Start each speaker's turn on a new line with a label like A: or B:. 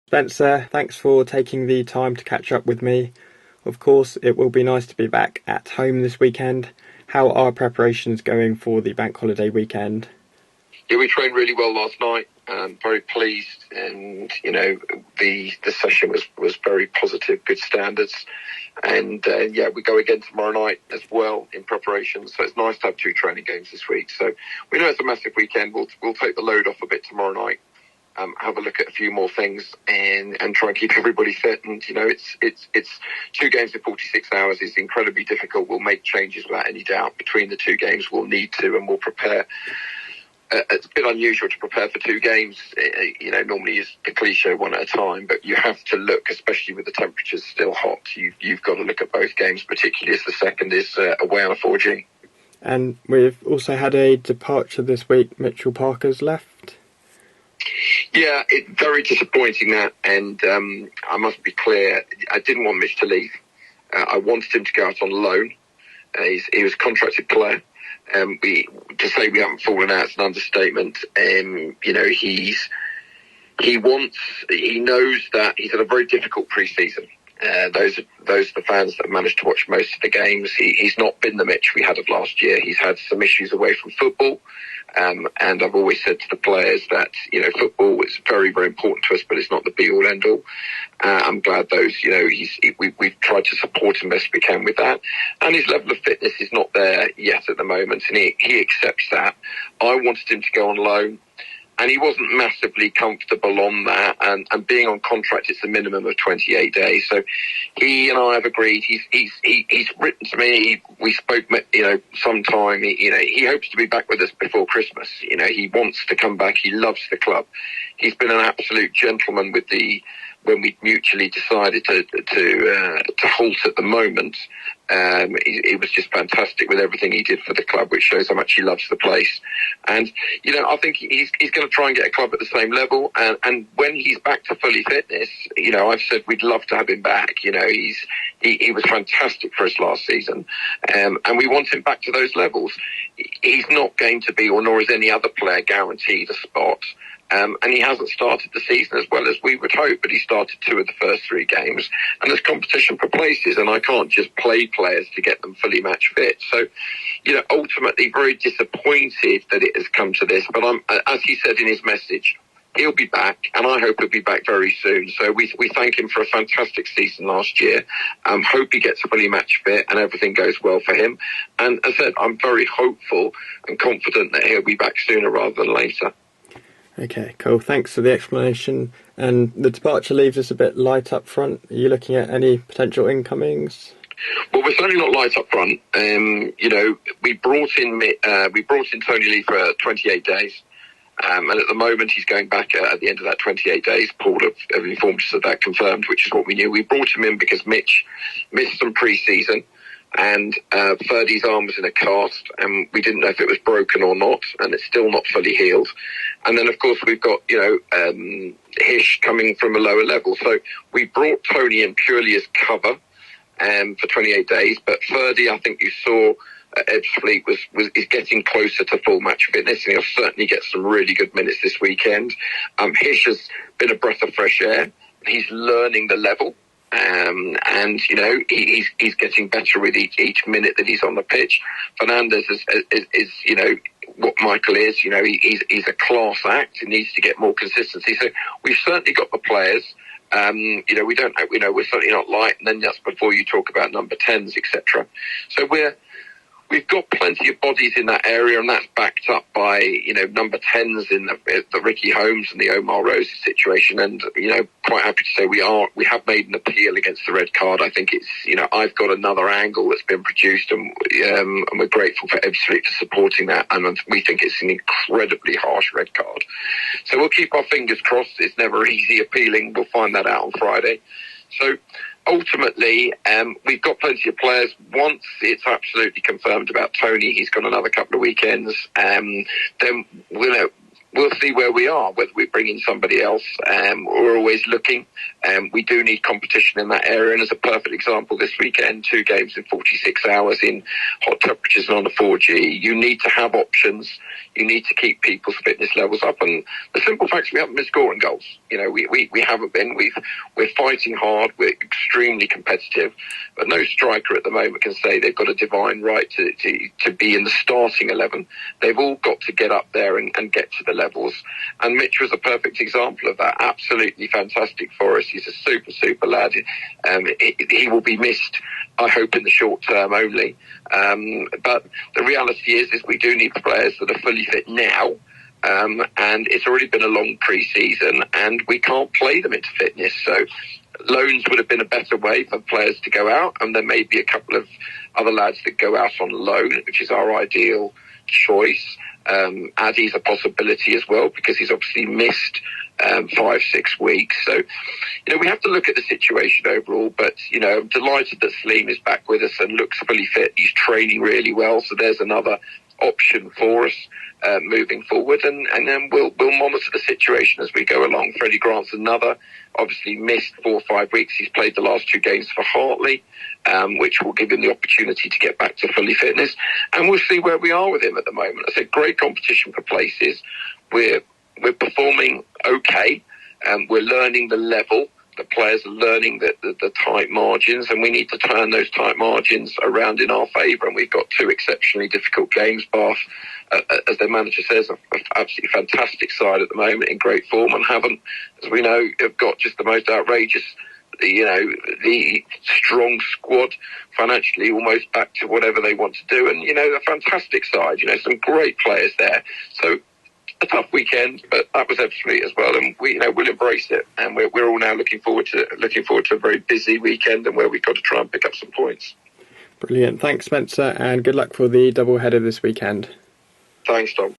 A: Spencer, thanks for taking the time to catch up with me. Of course, it will be nice to be back at home this weekend. How are preparations going for the bank holiday weekend?
B: Yeah, we trained really well last night. Very pleased, and the session was very positive, good standards, and we go again tomorrow night as well in preparation. So it's nice to have 2 training games this week. So we know it's a massive weekend. We'll take the load off a bit tomorrow night. Have a look at a few more things and try and keep everybody fit. And it's 2 games in 46 hours is incredibly difficult. We'll make changes without any doubt between the 2 games. We'll need to, and we'll prepare. It's a bit unusual to prepare for 2 games. Normally it's the cliche one at a time, but you have to look, especially with the temperatures still hot. You've got to look at both games, particularly as the second is away on a 4G.
A: And we've also had a departure this week. Mitchell Parker's left.
B: Yeah, very disappointing that, and I must be clear, I didn't want Mitch to leave. I wanted him to go out on loan. He was a contracted player. To say we haven't fallen out is an understatement. He knows that he's had a very difficult pre-season. Those are the fans that have managed to watch most of the games. He's not been the Mitch we had of last year. He's had some issues away from football. And I've always said to the players that, football is very, very important to us, but it's not the be-all, end-all. I'm glad we've tried to support him best we can with that. And his level of fitness is not there yet at the moment, and he accepts that. I wanted him to go on loan, and he wasn't massively comfortable on that. And being on contract, it's a minimum of 28 days. So he and I have agreed. He's written to me. We spoke, sometime. He hopes to be back with us before Christmas. He wants to come back. He loves the club. He's been an absolute gentleman when we mutually decided to halt at the moment. He was just fantastic with everything he did for the club, which shows how much he loves the place. And, I think he's going to try and get a club at the same level. And when he's back to fully fitness, I've said we'd love to have him back. He was fantastic for us last season. And we want him back to those levels. He's not going to be, or nor is any other player, guaranteed a spot. And he hasn't started the season as well as we would hope, but he started 2 of the first 3 games. And there's competition for places, and I can't just play players to get them fully match fit. So, ultimately very disappointed that it has come to this. But as he said in his message, he'll be back, and I hope he'll be back very soon. So we thank him for a fantastic season last year. Hope he gets fully match fit and everything goes well for him. And as I said, I'm very hopeful and confident that he'll be back sooner rather than later.
A: Okay, cool. Thanks for the explanation. And the departure leaves us a bit light up front. Are you looking at any potential incomings?
B: Well, we're certainly not light up front. We brought in Tony Lee for 28 days. And at the moment, he's going back at the end of that 28 days. Paul have informed us of that, confirmed, which is what we knew. We brought him in because Mitch missed some pre-season, and Ferdy's arm was in a cast, and we didn't know if it was broken or not, and it's still not fully healed. And then, of course, we've got, Hish coming from a lower level. So we brought Tony in purely as cover for 28 days, but Ferdy, I think you saw Ebbsfleet is getting closer to full match fitness, and he'll certainly get some really good minutes this weekend. Hish has been a breath of fresh air. He's learning the level. And he's getting better with each minute that he's on the pitch. Fernandez is what Michael is. He's a class act. He needs to get more consistency. So we've certainly got the players. We're certainly not light. And then just before you talk about number 10s, etc. So we've got plenty of bodies in that area, and that's backed up by, number 10s in the Ricky Holmes and the Omar Rose situation. And, quite happy to say we have made an appeal against the red card. I think it's, I've got another angle that's been produced, and we're grateful for Ebbsfleet for supporting that. And we think it's an incredibly harsh red card. So we'll keep our fingers crossed. It's never easy appealing. We'll find that out on Friday. So ultimately, we've got plenty of players. Once it's absolutely confirmed about Tony, he's got another couple of weekends, then we'll see where we are, whether we bring in somebody else. We're always looking. We do need competition in that area. And as a perfect example, this weekend, 2 games in 46 hours in hot temperatures and on a 4G. You need to have options. you need to keep people's fitness levels up. And the simple fact is we haven't been scoring goals. We haven't been. We're fighting hard. We're extremely competitive. But no striker at the moment can say they've got a divine right to be in the starting 11. They've all got to get up there and get to the levels. And Mitch was a perfect example of that. Absolutely fantastic for us. He's a super, super lad. He will be missed, I hope, in the short term only. But the reality is we do need players that are fully fit now. And it's already been a long pre-season and we can't play them into fitness. So loans would have been a better way for players to go out, and there may be a couple of other lads that go out on loan, which is our ideal choice. Addy's a possibility as well because he's obviously missed 5-6 weeks. So, we have to look at the situation overall, but, I'm delighted that Salim is back with us and looks fully fit. He's training really well, so there's another option for us moving forward, and then we'll monitor the situation as we go along. Freddie Grant's another, obviously missed 4 or 5 weeks. He's played the last 2 games for Hartley, which will give him the opportunity to get back to fully fitness, and we'll see where we are with him at the moment. I said great competition for places. We're performing okay, we're learning the level. The players are learning the tight margins, and we need to turn those tight margins around in our favour. And we've got 2 exceptionally difficult games. Bath, as their manager says, an absolutely fantastic side at the moment in great form, and haven't, as we know, have got just the most outrageous, the strong squad financially, almost back to whatever they want to do. And, a fantastic side, some great players there. So, a tough weekend, but that was absolutely as well, and we'll embrace it. And we're all now looking forward to a very busy weekend, and where we've got to try and pick up some points.
A: Brilliant. Thanks, Spencer, and good luck for the double header this weekend.
B: Thanks, Tom.